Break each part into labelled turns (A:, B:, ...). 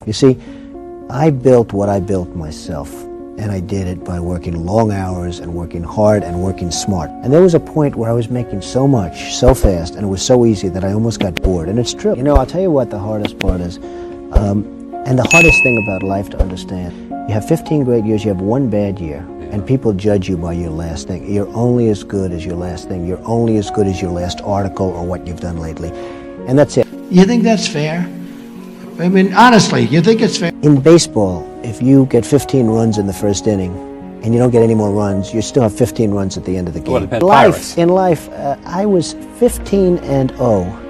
A: You see, I built what I built myself, and I did it by working long hours and working hard and working smart. And there was a point where I was making so much, so fast, and it was so easy that I almost got bored. And it's true. You know, I'll tell you what the hardest part is, and the hardest thing about life to understand. You have 15 great years, you have one bad year, and people judge you by your last thing. You're only as good as your last thing. You're only as good as your last article or what you've done lately. And that's it.
B: You think that's fair? I mean, honestly, you think it's fair?
A: In baseball, if you get 15 runs in the first inning and you don't get any more runs, you still have 15 runs at the end of the game. In life, I was 15-0.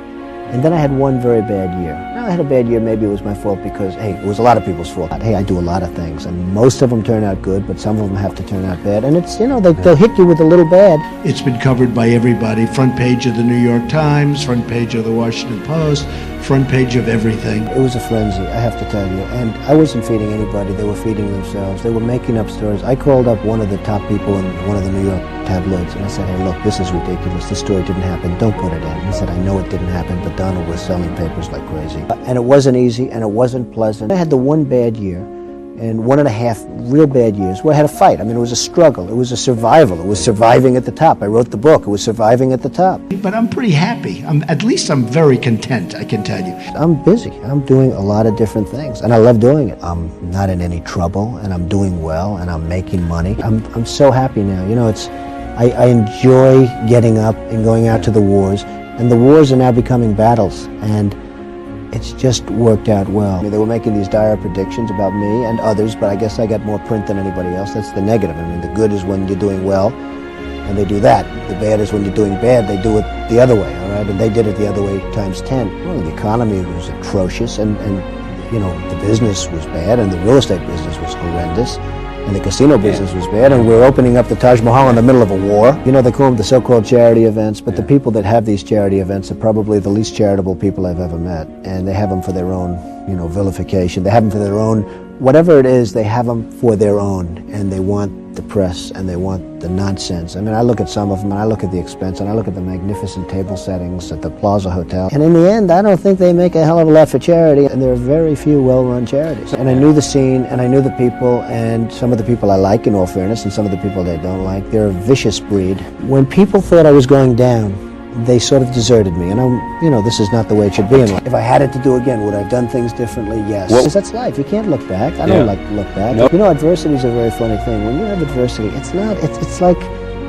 A: And then I had one very bad year. Now I had a bad year, maybe it was my fault because, hey, it was a lot of people's fault. Hey, I do a lot of things, and most of them turn out good, but some of them have to turn out bad. And it's, you know, they'll hit you with a little bad.
B: It's been covered by everybody. Front page of the New York Times, front page of the Washington Post, front page of everything.
A: It was a frenzy, I have to tell you. And I wasn't feeding anybody, they were feeding themselves. They were making up stories. I called up one of the top people in one of the New York tabloids, and I said, hey, look, this is ridiculous. This story didn't happen. Don't put it in. He said, I know it didn't happen, but Donald was selling papers like crazy. And it wasn't easy, and it wasn't pleasant. I had the one bad year, and 1.5 real bad years where I had a fight. I mean, it was a struggle. It was a survival. It was surviving at the top. I wrote the book. It was surviving at the top.
B: But I'm pretty happy. At least I'm very content, I can tell you.
A: I'm busy. I'm doing a lot of different things, and I love doing it. I'm not in any trouble, and I'm doing well, and I'm making money. I'm so happy now. You know, I enjoy getting up and going out to the wars, and the wars are now becoming battles, and it's just worked out well. I mean, they were making these dire predictions about me and others, but I guess I got more print than anybody else. That's the negative. I mean, the good is when you're doing well, and they do that. The bad is when you're doing bad, they do it the other way, all right? And they did it the other way times 10. Well, the economy was atrocious, and you know, the business was bad, and the real estate business was horrendous. And the casino business was bad, and we're opening up the Taj Mahal in the middle of a war. You know, they call them the so-called charity events, but the people that have these charity events are probably the least charitable people I've ever met. And they have them for their own, you know, vilification. They have them for their own, whatever it is, they have them for their own. And they want the press, and they want the nonsense. I mean, I look at some of them, and I look at the expense, and I look at the magnificent table settings at the Plaza Hotel. And in the end, I don't think they make a hell of a lot for charity, and there are very few well-run charities. And I knew the scene, and I knew the people, and some of the people I like, in all fairness, and some of the people they don't like. They're a vicious breed. When people thought I was going down, they sort of deserted me, and you know, this is not the way it should be in life. If I had it to do again, would I have done things differently? Yes. Because that's life. You can't look back. I don't like to look back. Nope. You know, adversity is a very funny thing. When you have adversity, it's like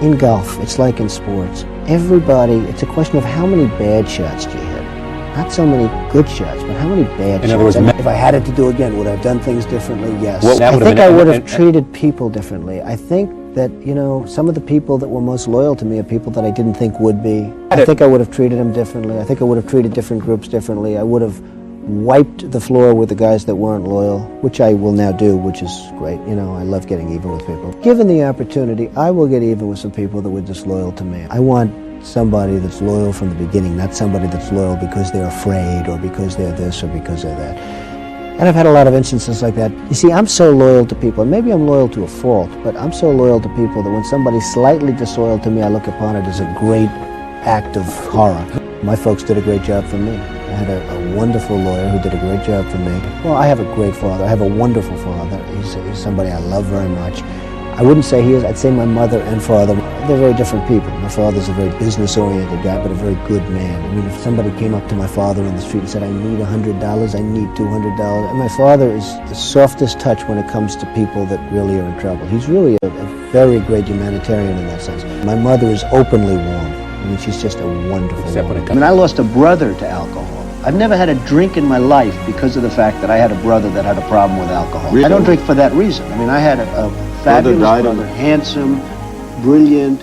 A: in golf. It's like in sports. Everybody, it's a question of how many bad shots do you hit. Not so many good shots, but how many bad shots. In other words, if I had it to do again, would I have done things differently? Yes. Well, I think I would have treated people differently. I think that, you know, some of the people that were most loyal to me are people that I didn't think would be. I think I would have treated them differently. I think I would have treated different groups differently. I would have wiped the floor with the guys that weren't loyal, which I will now do, which is great. You know, I love getting even with people. Given the opportunity, I will get even with some people that were disloyal to me. I want somebody that's loyal from the beginning, not somebody that's loyal because they're afraid or because they're this or because they're that. And I've had a lot of instances like that. You see, I'm so loyal to people, and maybe I'm loyal to a fault, but I'm so loyal to people that when somebody's slightly disloyal to me, I look upon it as a great act of horror. My folks did a great job for me. I had a wonderful lawyer who did a great job for me. Well, I have a great father. I have a wonderful father. He's somebody I love very much. I wouldn't say he is. I'd say my mother and father, they're very different people. My father's a very business-oriented guy, but a very good man. I mean, if somebody came up to my father in the street and said, I need $100, I need $200, and my father is the softest touch when it comes to people that really are in trouble. He's really a very great humanitarian in that sense. My mother is openly warm. I mean, she's just a wonderful woman. I mean, I lost a brother to alcohol. I've never had a drink in my life because of the fact that I had a brother that had a problem with alcohol. Really? I don't drink for that reason. I mean, I had a fabulous brother, handsome, brilliant,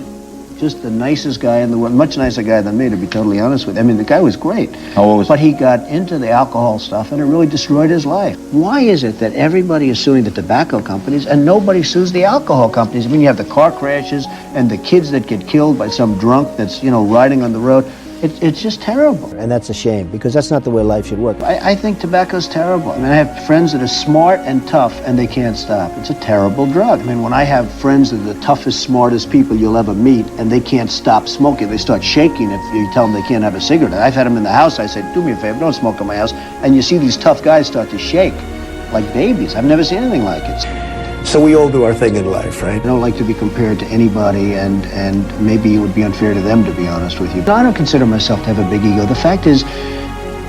A: just the nicest guy in the world, much nicer guy than me, to be totally honest with you. I mean, the guy was great. But he got into the alcohol stuff, and it really destroyed his life. Why is it that everybody is suing the tobacco companies and nobody sues the alcohol companies? I mean, you have the car crashes and the kids that get killed by some drunk that's, you know, riding on the road. It's just terrible. And that's a shame, because that's not the way life should work. I think tobacco's terrible. I mean, I have friends that are smart and tough, and they can't stop. It's a terrible drug. I mean, when I have friends that are the toughest, smartest people you'll ever meet, and they can't stop smoking, they start shaking if you tell them they can't have a cigarette. I've had them in the house. I say, do me a favor, don't smoke in my house. And you see these tough guys start to shake. like babies. I've never seen anything like it.
C: So we all do our thing in life, right?
A: I don't like to be compared to anybody, and maybe it would be unfair to them, to be honest with you. I don't consider myself to have a big ego. The fact is,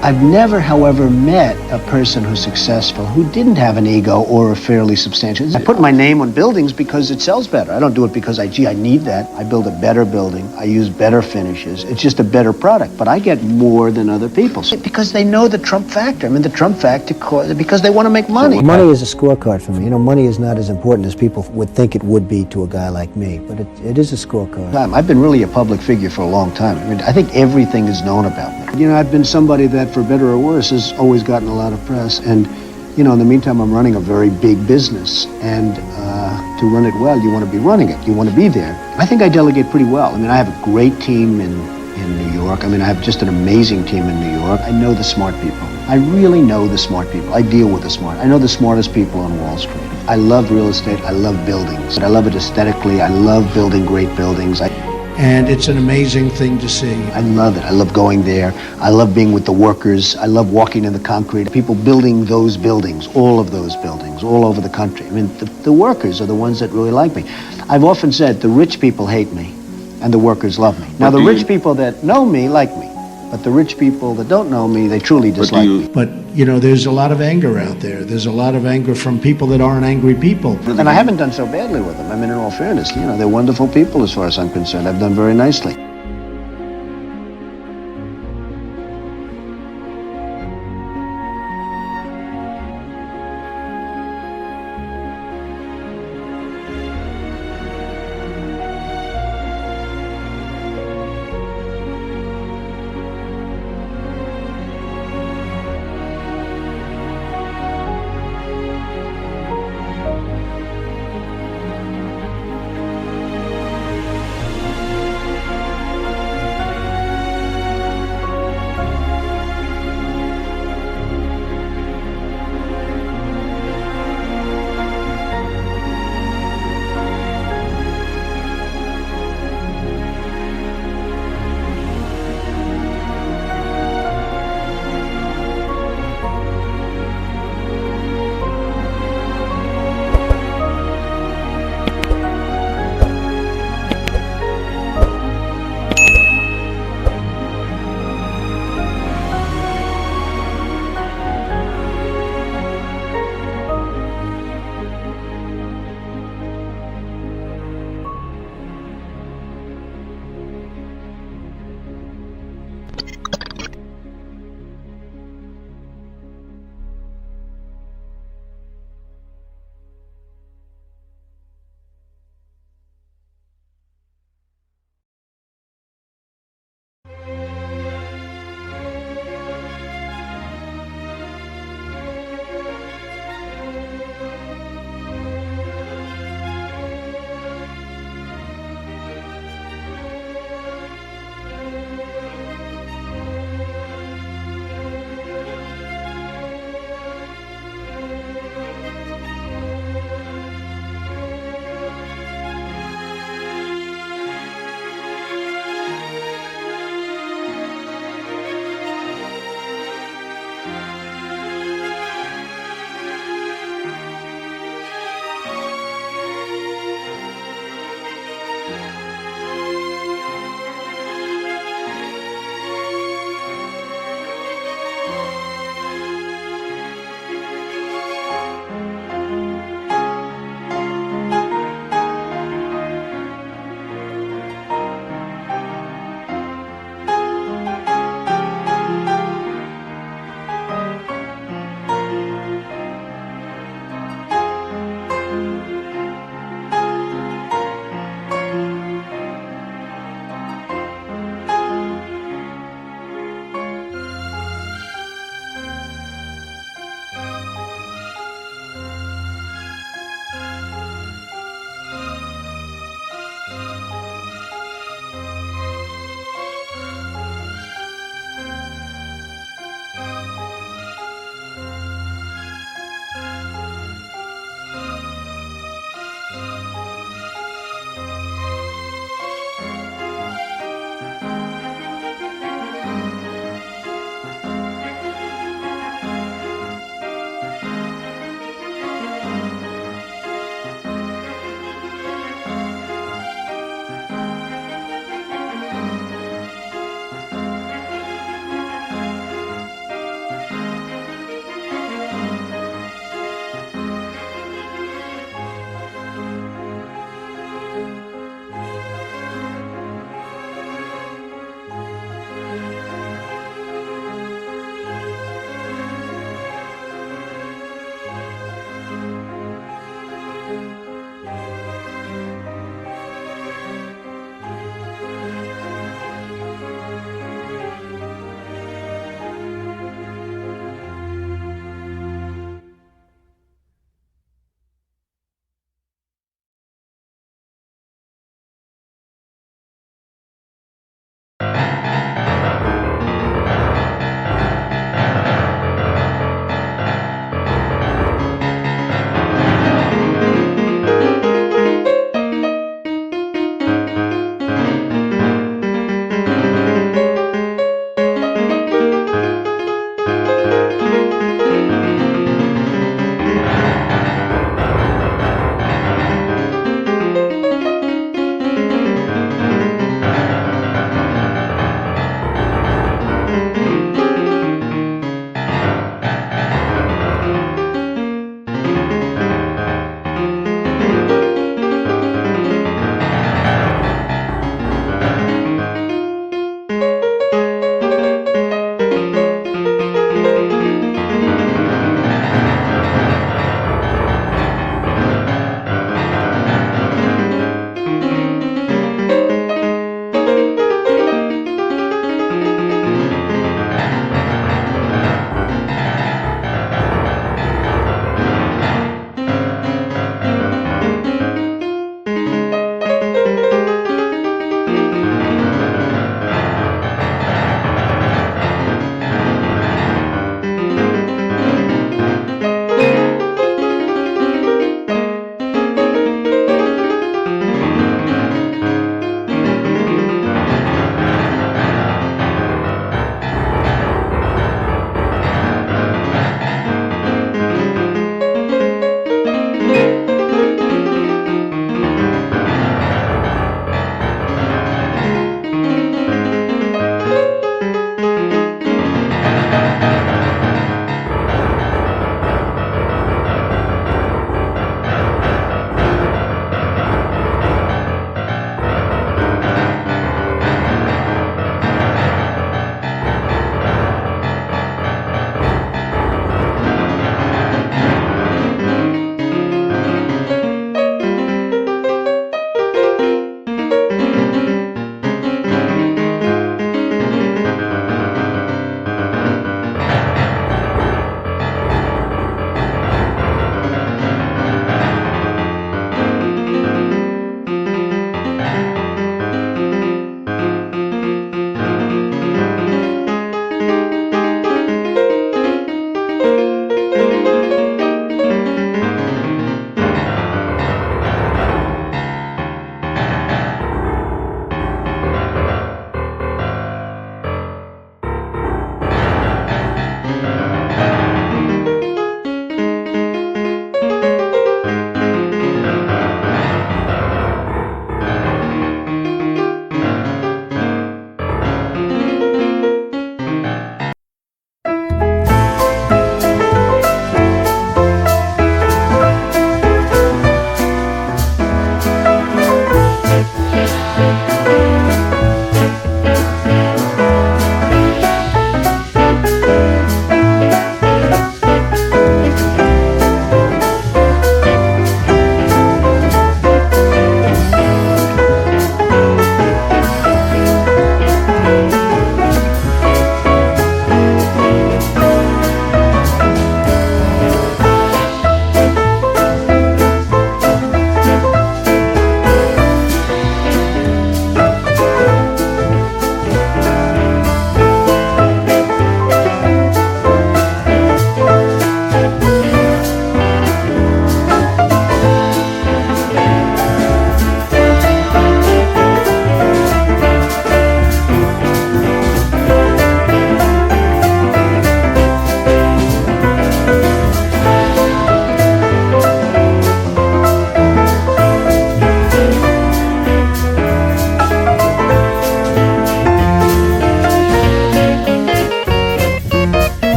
A: I've never, however, met a person who's successful who didn't have an ego or a fairly substantial. I put my name on buildings because it sells better. I don't do it because I need that. I build a better building. I use better finishes. It's just a better product. But I get more than other people because they know the Trump factor. I mean, the Trump factor, because they want to make money. Money is a scorecard for me. You know, money is not as important as people would think it would be to a guy like me, but it is a scorecard. I've been really a public figure for a long time. I mean, I think everything is known about me. You know, I've been somebody that, for better or worse, has always gotten a lot of press. And, you know, in the meantime, I'm running a very big business. And to run it well, you want to be running it. You want to be there. I think I delegate pretty well. I mean, I have a great team in New York. I mean, I have just an amazing team in New York. I know the smart people. I really know the smart people. I deal with the smart. I know the smartest people on Wall Street. I love real estate. I love buildings. I love it aesthetically. I love building great buildings.
B: And it's an amazing thing to see.
A: I love it. I love going there. I love being with the workers. I love walking in the concrete. People building those buildings, all of those buildings, all over the country. I mean, the workers are the ones that really like me. I've often said the rich people hate me and the workers love me. Now, the rich people that know me like me, but the rich people that don't know me, they truly dislike me.
B: But, you know, there's a lot of anger out there. There's a lot of anger from people that aren't angry people.
A: And I haven't done so badly with them. I mean, in all fairness, you know, they're wonderful people as far as I'm concerned. I've done very nicely.